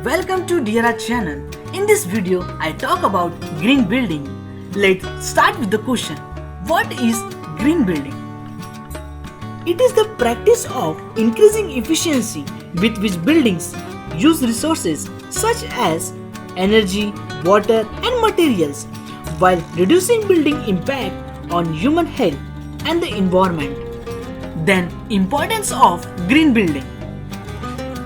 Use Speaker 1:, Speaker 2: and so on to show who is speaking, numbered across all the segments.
Speaker 1: Welcome to DRR channel. In this video, I talk about green building. Let's start with the question. What is green building? It is the practice of increasing efficiency with which buildings use resources such as energy, water and materials while reducing building impact on human health and the environment. Then, importance of green building.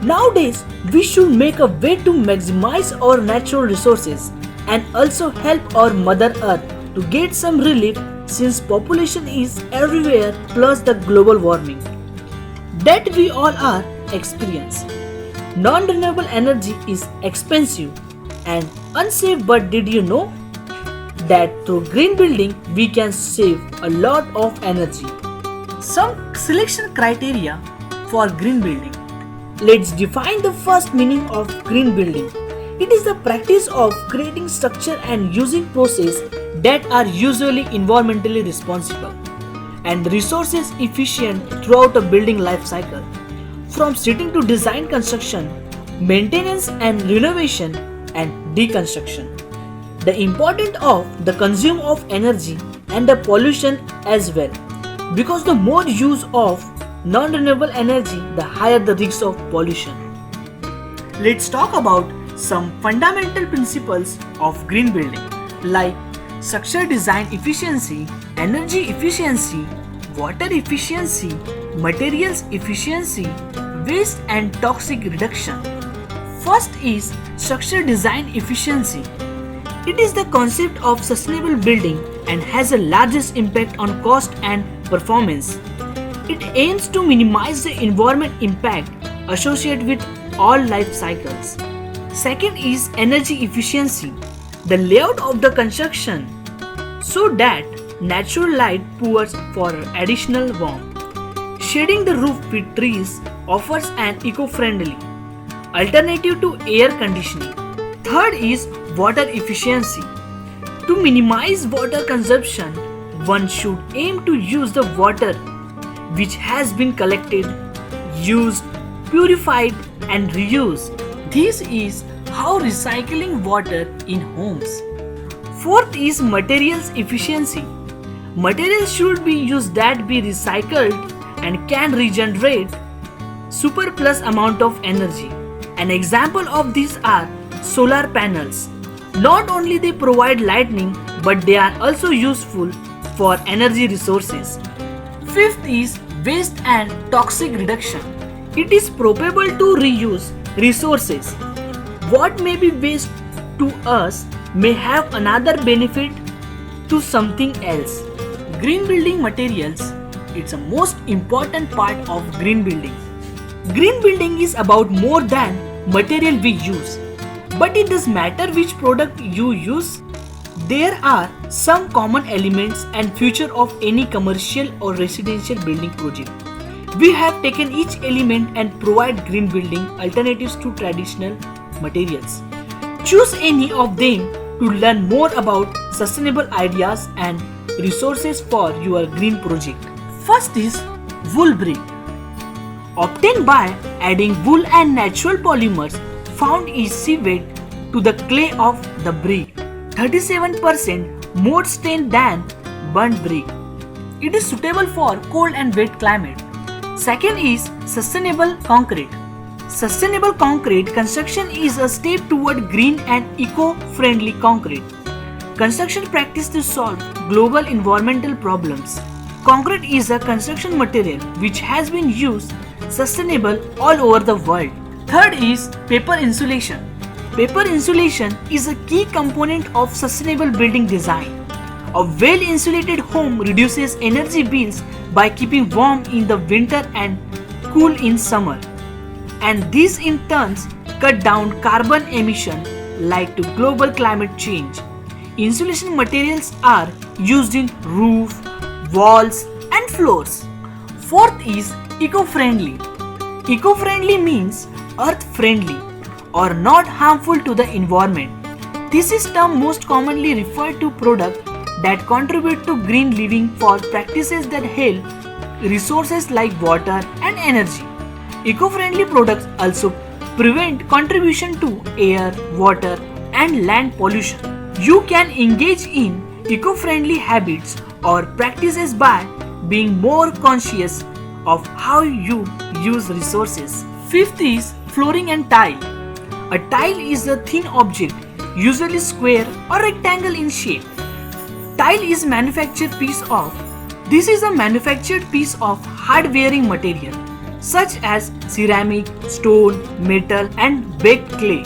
Speaker 1: Nowadays, we should make a way to maximize our natural resources and also help our Mother Earth to get some relief since population is everywhere plus the global warming that we all are experiencing. Non-renewable energy is expensive and unsafe, but did you know that through green building we can save a lot of energy? Some selection criteria for green building. Let's define the first meaning of green building. It is the practice of creating structure and using processes that are usually environmentally responsible and resources efficient throughout a building life cycle. From setting to design, construction, maintenance and renovation and deconstruction. The importance of the consume of energy and the pollution as well, because the more use of non-renewable energy, the higher the risk of pollution. Let's talk about some fundamental principles of green building like structure design efficiency, energy efficiency, water efficiency, materials efficiency, waste and toxic reduction. First is structure design efficiency. It is the concept of sustainable building and has the largest impact on cost and performance. It aims to minimize the environment impact associated with all life cycles. Second is energy efficiency. The layout of the construction so that natural light pours for additional warmth. Shading the roof with trees offers an eco-friendly alternative to air conditioning. Third is water efficiency. To minimize water consumption, one should aim to use the water which has been collected, used, purified and reused. This is how recycling water in homes. Fourth is materials efficiency. Materials should be used that be recycled and can regenerate surplus amount of energy. An example of these are solar panels. Not only they provide lighting, but they are also useful for energy resources. Fifth is waste and toxic reduction. It is probable to reuse resources. What may be waste to us may have another benefit to something else. Green building materials. It's a most important part of green building. Green building is about more than material we use. But it does matter which product you use. There are some common elements and features of any commercial or residential building project. We have taken each element and provide green building alternatives to traditional materials. Choose any of them to learn more about sustainable ideas and resources for your green project. First is wool brick. Obtained by adding wool and natural polymers found is seeped to the clay of the brick. 37% more strength than burnt brick. It is suitable for cold and wet climate. Second is sustainable concrete. Sustainable concrete construction is a step toward green and eco-friendly concrete. Construction practice to solve global environmental problems. Concrete is a construction material which has been used sustainable all over the world. Third is paper insulation. Paper insulation is a key component of sustainable building design. A well-insulated home reduces energy bills by keeping warm in the winter and cool in summer. And these in turn cut down carbon emission like to global climate change. Insulation materials are used in roof, walls and floors. Fourth is eco-friendly. Eco-friendly means earth-friendly or not harmful to the environment. This is term most commonly referred to products that contribute to green living for practices that help resources like water and energy. Eco-friendly products also prevent contribution to air, water, and land pollution. You can engage in eco-friendly habits or practices by being more conscious of how you use resources. Fifth is flooring and tile. A tile is a thin object, usually square or rectangle in shape. Tile is This is a manufactured piece of hard-wearing material such as ceramic, stone, metal, and baked clay,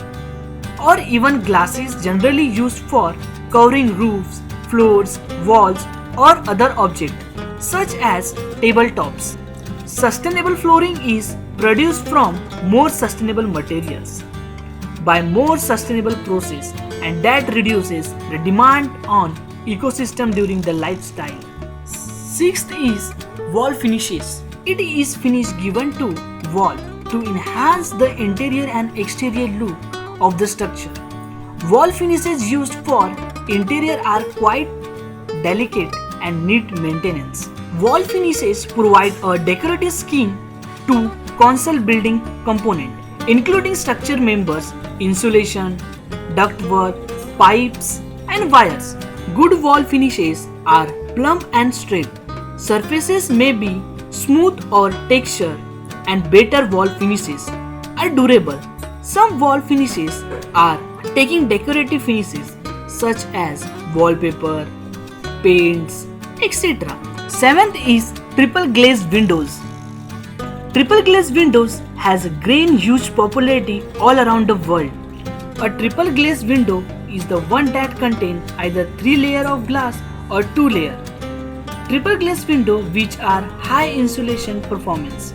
Speaker 1: or even glasses generally used for covering roofs, floors, walls, or other objects such as tabletops. Sustainable flooring is produced from more sustainable materials by more sustainable process, and that reduces the demand on ecosystem during the lifestyle. Sixth is wall finishes. It is finish given to wall to enhance the interior and exterior look of the structure. Wall finishes used for interior are quite delicate and need maintenance. Wall finishes provide a decorative scheme to council building component, including structure members, insulation, ductwork, pipes, and wires. Good wall finishes are plump and straight. Surfaces may be smooth or texture, and better wall finishes are durable. Some wall finishes are taking decorative finishes such as wallpaper, paints, etc. Seventh is triple glazed windows. Triple glazed windows has gained huge popularity all around the world. A triple glazed window is the one that contains either 3 layers of glass or 2 layers. Triple glazed windows which are high insulation performance,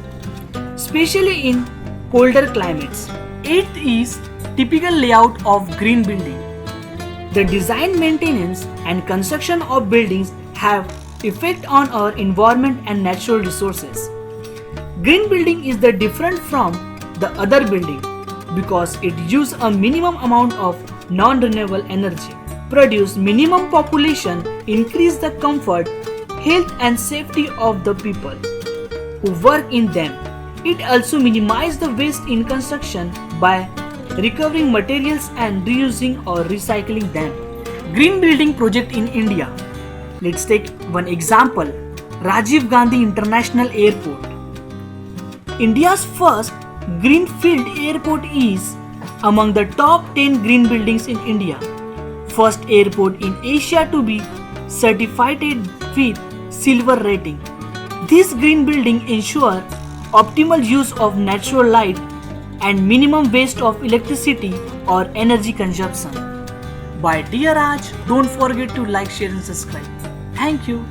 Speaker 1: especially in colder climates. Eighth is typical layout of green building. The design, maintenance, and construction of buildings have effect on our environment and natural resources. Green building is the different from the other building because it uses a minimum amount of non-renewable energy, produce minimum population, increase the comfort, health and safety of the people who work in them. It also minimizes the waste in construction by recovering materials and reusing or recycling them. Green building project in India. Let's take one example, Rajiv Gandhi International Airport. India's first greenfield airport is among the top 10 green buildings in India. First airport in Asia to be certified with silver rating. This green building ensures optimal use of natural light and minimum waste of electricity or energy consumption. By Dear Raj, don't forget to like, share and subscribe. Thank you.